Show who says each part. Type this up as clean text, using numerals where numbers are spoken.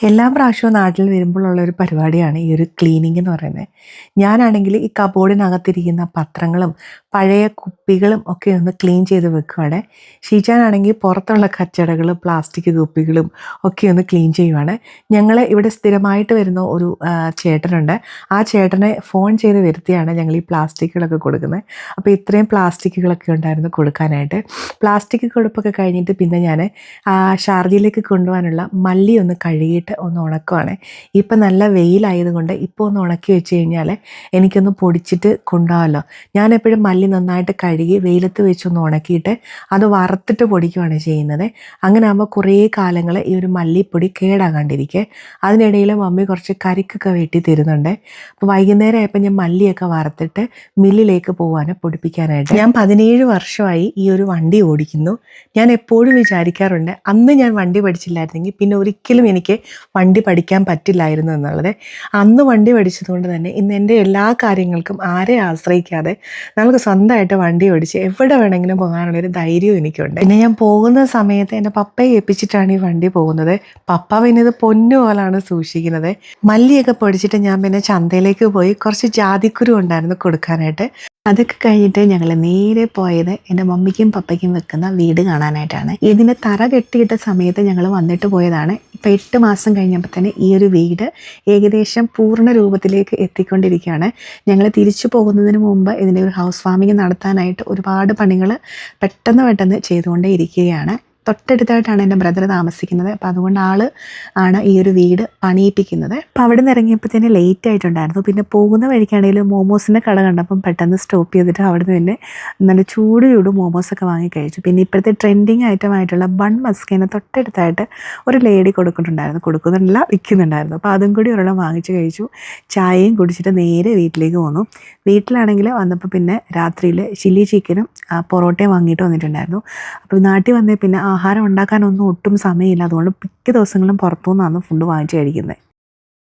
Speaker 1: എല്ലാ പ്രാവശ്യവും നാട്ടിൽ വരുമ്പോഴുള്ള ഒരു പരിപാടിയാണ് ഈ ഒരു ക്ലീനിങ് എന്ന് പറയുന്നത്. ഞാനാണെങ്കിൽ ഈ കബോർഡിനകത്തിരിക്കുന്ന പത്രങ്ങളും പഴയ കുപ്പികളും ഒക്കെ ഒന്ന് ക്ലീൻ ചെയ്ത് വെക്കുവാണ്. ഷീജാനാണെങ്കിൽ പുറത്തുള്ള കച്ചടകളും പ്ലാസ്റ്റിക് കുപ്പികളും ഒക്കെ ഒന്ന് ക്ലീൻ ചെയ്യുവാണ്. ഞങ്ങൾ ഇവിടെ സ്ഥിരമായിട്ട് വരുന്ന ഒരു ചേട്ടനുണ്ട്. ആ ചേട്ടനെ ഫോൺ ചെയ്ത് വരുത്തിയാണ് ഞങ്ങൾ ഈ പ്ലാസ്റ്റിക്കുകളൊക്കെ കൊടുക്കുന്നത്. അപ്പോൾ ഇത്രയും പ്ലാസ്റ്റിക്കുകളൊക്കെ ഉണ്ടായിരുന്നു കൊടുക്കാനായിട്ട്. പ്ലാസ്റ്റിക് കൊടുപ്പൊക്കെ കഴിഞ്ഞിട്ട് പിന്നെ ഞാൻ ഷാർജയിലേക്ക് കൊണ്ടുപോകാനുള്ള മല്ലി ഒന്ന് കഴുകിയിട്ട് ഒന്ന് ഉണക്കുവാണ്. ഇപ്പം നല്ല വെയിലായതുകൊണ്ട് ഇപ്പോൾ ഒന്ന് ഉണക്കി വെച്ച് കഴിഞ്ഞാൽ എനിക്കൊന്ന് പൊടിച്ചിട്ട് കൊണ്ടുപോകാമല്ലോ. ഞാൻ എപ്പോഴും മല്ലി നന്നായിട്ട് കഴുകി വെയിലത്ത് വെച്ചൊന്ന് ഉണക്കിയിട്ട് അത് വറുത്തിട്ട് പൊടിക്കുകയാണ് ചെയ്യുന്നത്. അങ്ങനെ ആകുമ്പോൾ കുറേ കാലങ്ങൾ ഈ ഒരു മല്ലിപ്പൊടി കേടാകാണ്ടിരിക്കെ. അതിനിടയിൽ മമ്മി കുറച്ച് കരിക്കൊക്കെ വെട്ടി തരുന്നുണ്ട്. അപ്പോൾ വൈകുന്നേരം ആയപ്പോൾ ഞാൻ മല്ലിയൊക്കെ വറുത്തിട്ട് മില്ലിലേക്ക് പോകാൻ പൊടിപ്പിക്കാനായിട്ട്. ഞാൻ 17 വർഷമായി ഈ ഒരു വണ്ടി ഓടിക്കുന്നു. ഞാൻ എപ്പോഴും വിചാരിക്കാറുണ്ട് അന്ന് ഞാൻ വണ്ടി പഠിച്ചില്ലായിരുന്നെങ്കിൽ പിന്നെ ഒരിക്കലും എനിക്ക് വണ്ടി പഠിക്കാൻ പറ്റില്ലായിരുന്നു എന്നുള്ളത്. അന്ന് വണ്ടി പഠിച്ചതുകൊണ്ട് തന്നെ ഇന്ന് എൻ്റെ എല്ലാ കാര്യങ്ങൾക്കും ആരെ ആശ്രയിക്കാതെ നമുക്ക് സ്വന്തമായിട്ട് വണ്ടി ഓടിച്ച് എവിടെ വേണമെങ്കിലും പോകാനുള്ളൊരു ധൈര്യവും എനിക്കുണ്ട്. പിന്നെ ഞാൻ പോകുന്ന സമയത്ത് എൻ്റെ പപ്പയെ ഏൽപ്പിച്ചിട്ടാണ് ഈ വണ്ടി പോകുന്നത്. പപ്പ പിന്നെ ഇത് പൊന്നു പോലാണ് സൂക്ഷിക്കുന്നത്. മല്ലിയൊക്കെ പൊടിച്ചിട്ട് ഞാൻ പിന്നെ ചന്തയിലേക്ക് പോയി കുറച്ച് ജാതിക്കുരു ഉണ്ടായിരുന്നു കൊടുക്കാനായിട്ട്. അതൊക്കെ കഴിഞ്ഞിട്ട് ഞങ്ങൾ നേരെ പോയത് എൻ്റെ മമ്മിക്കും പപ്പയ്ക്കും വെക്കുന്ന വീട് കാണാനായിട്ടാണ്. ഇതിൻ്റെ തറ കെട്ടിയിട്ട സമയത്ത് ഞങ്ങൾ വന്നിട്ട് പോയതാണ്. ഇപ്പോൾ 8 മാസം കഴിഞ്ഞപ്പോൾ തന്നെ ഈ ഒരു വീട് ഏകദേശം പൂർണ്ണ രൂപത്തിലേക്ക് എത്തിക്കൊണ്ടിരിക്കുകയാണ്. ഞങ്ങൾ തിരിച്ചു പോകുന്നതിന് മുമ്പ് ഇതിൻ്റെ ഒരു ഹൗസ് വാമിങ് നടത്താനായിട്ട് ഒരുപാട് പണികൾ പെട്ടെന്ന് ചെയ്തുകൊണ്ടേ ഇരിക്കുകയാണ്. തൊട്ടടുത്തായിട്ടാണ് എൻ്റെ ബ്രദർ താമസിക്കുന്നത്. അപ്പോൾ അതുകൊണ്ട് ആണ് ഈ ഒരു വീട് പണിയിപ്പിക്കുന്നത്. അപ്പോൾ അവിടെ നിന്ന് ഇറങ്ങിയപ്പോൾ തന്നെ ലേറ്റ് ആയിട്ടുണ്ടായിരുന്നു. പിന്നെ പോകുന്ന വഴിക്കാണെങ്കിലും മോമോസിൻ്റെ കട കണ്ടപ്പം പെട്ടെന്ന് സ്റ്റോപ്പ് ചെയ്തിട്ട് അവിടെ നിന്ന് തന്നെ നല്ല ചൂട് മോമോസൊക്കെ വാങ്ങി കഴിച്ചു. പിന്നെ ഇപ്പോഴത്തെ ട്രെൻഡിങ് ഐറ്റമായിട്ടുള്ള ബൺ മസ്കിന് തൊട്ടടുത്തായിട്ട് ഒരു ലേഡി വിൽക്കുന്നുണ്ടായിരുന്നു. അപ്പോൾ അതും കൂടി ഒരെണ്ണം വാങ്ങിച്ച് കഴിച്ചു. ചായയും കുടിച്ചിട്ട് നേരെ വീട്ടിലേക്ക് പോന്നു. വീട്ടിലാണെങ്കിൽ വന്നപ്പോൾ പിന്നെ രാത്രിയിൽ ചില്ലി ചിക്കനും പൊറോട്ടയും വാങ്ങിയിട്ട് വന്നിട്ടുണ്ടായിരുന്നു. അപ്പോൾ നാട്ടിൽ വന്നേ പിന്നെ ആഹാരം ഉണ്ടാക്കാനൊന്നും ഒട്ടും സമയമില്ല. അതുകൊണ്ട് മിക്ക ദിവസങ്ങളും പുറത്തുനിന്നാണ് ഫുഡ് വാങ്ങിച്ച് കഴിക്കുന്നത്.